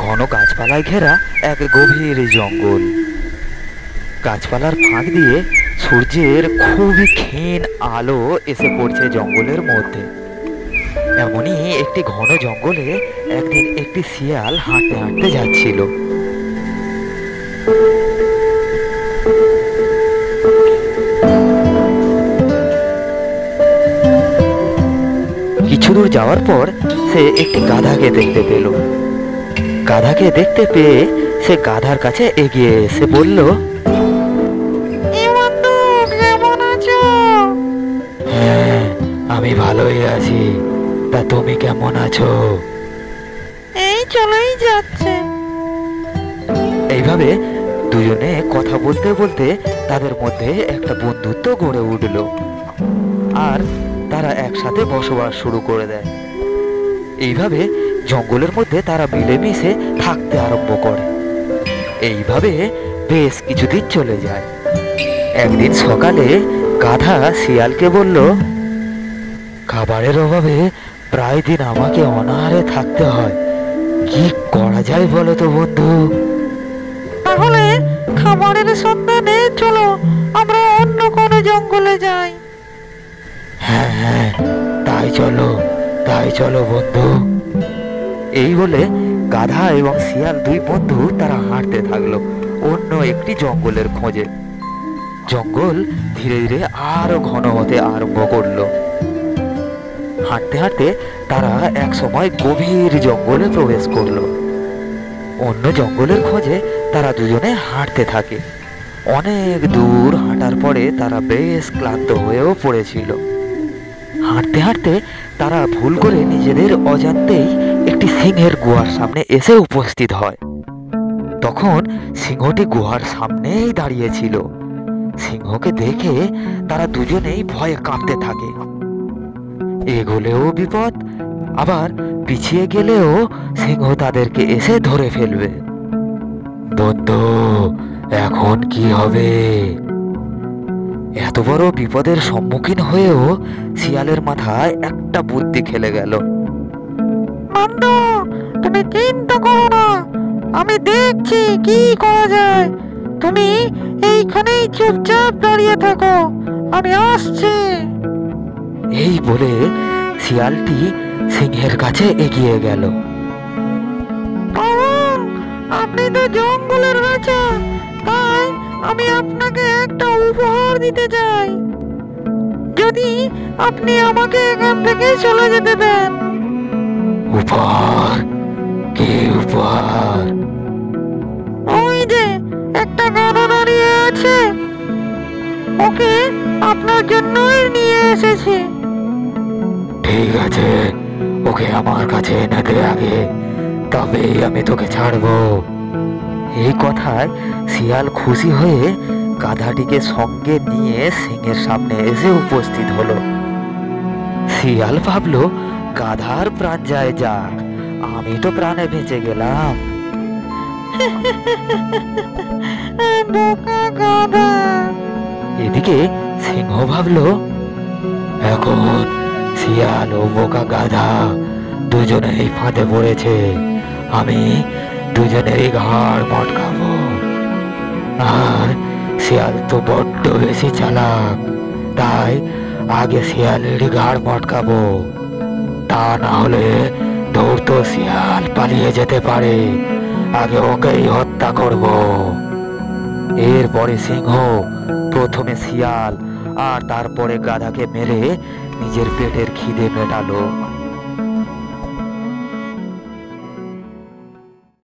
ঘন গাছপালায় ঘেরা এক গভীর জঙ্গল। গাছপালার ফাঁক দিয়ে সূর্যের খুবই ক্ষীণ আলো এসে পড়ছে জঙ্গলের মধ্যে। এমনই একটি ঘন জঙ্গলে একদিন একটি শিয়াল হাঁটতে হাঁটতে যাচ্ছিল। কিছু দূর যাওয়ার পর সে একটি গাধাকে দেখতে পেল। গাধাকে দেখতে পেয়ে সে গাধার কাছে এগিয়ে এসে বলল, হ্যাঁ, আমি ভালোই আছি। তা তুমি কেমন আছো? এই চলেই যাচ্ছে। এইভাবে দুজনে কথা বলতে বলতে তাদের মধ্যে একটা বন্ধুত্ব গড়ে উঠল, আর তারা একসাথে বসবাস শুরু করে দেয়। এইভাবে জঙ্গলের মধ্যে তারা মিলেমিশে থাকতে আরম্ভ করে। এইভাবে বেশ কিছুদিন চলে যায়। একদিন সকালে গাধা শিয়ালকে বলল, খাবারের অভাবে প্রায় দিন আমাকে অনাহারে থাকতে হয়। কি করা যায় বলো তো বন্ধু? তাহলে খাবারের সন্ধানে চলো আমরা অন্য কোনো জঙ্গলে যাই। হ্যাঁ হ্যাঁ, তাই চলো বন্ধু। এই বলে গাধা এবং শিয়াল দুই বন্ধু তারা হাঁটতে থাকলো অন্য একটি জঙ্গলের খোঁজে। জঙ্গল ধীরে ধীরে আরো ঘন হতে আরম্ভ করলো। হাঁটতে হাঁটতে তারা এক সময় গভীর জঙ্গলে প্রবেশ করলো। অন্য জঙ্গলের খোঁজে তারা দুজনে হাঁটতে থাকে। অনেক দূর হাঁটার পরে তারা বেশ ক্লান্ত হয়েও পড়েছিল। হাঁটতে হাঁটতে তারা ভুল করে নিজেদের অজান্তেই একটি সিংহের গুহার সামনে এসে উপস্থিত হয়। তখন সিংহটি গুহার সামনেই দাঁড়িয়েছিল। সিংহকে দেখে তারা দুজনেই ভয়ে কাঁপতে থাকে। এগোলেও বিপদ, আবার পিছিয়ে গেলেও সিংহ তাদেরকে এসে ধরে ফেলবে। বন্ধু, এখন কি হবে? এত বড় বিপদের সম্মুখীন হয়েও শিয়ালের মাথায় একটা বুদ্ধি খেলে গেল। বন্ধু, তুমি চিন্তা করো না, আমি দেখছি কি করা যায়। তুমি এইখানেই চুপচাপ দাঁড়িয়ে থাকো, আমি আসছি। এই বলে শিয়ালটি সিংহের কাছে এগিয়ে গেল। আপনি তো জঙ্গলের রাজা, তাই আমি আপনাকে একটা উপহার দিতে চাই, যদি আপনি আমাকে এখান থেকে চলে যেতে দেন। উপহার? কি উপহার? ওই যে একটা গাধা দাঁড়িয়ে আছে, ওকে আপনার জন্যই নিয়ে এসেছি। ঠিক আছে, ওকে আমার কাছে এনে দে আগে, তবেই আমি তোকে ছাড়বো। এই কথায় শিয়াল খুশি হয়ে গাধাটিকে সঙ্গে নিয়ে সিংহের সামনে এসে উপস্থিত হলো। শিয়াল ভাবলো, গাধার প্রাণ যায় যাক, আমি তো প্রাণে বেঁচে গেলাম। বোকা গাধা। এদিকে সিংহ ভাবলো, এখন শিয়াল ও বোকা গাধা দুজনেই ফাঁদে পড়েছে। আমি দুজনেরই ঘাড় মটকাবো। আর শিয়াল তো বড্ড বেশি চালাক, তাই আগে শিয়ালেরই ঘাড় মটকাবো। তা না হলে ধূর্ত শিয়াল পালিয়ে যেতে পারে। আগে ওকেই হত্যা করব। এরপরে সিংহ প্রথমে শিয়াল আর তারপরে গাধাকে মেরে নিজের পেটের খিদে মেটালো।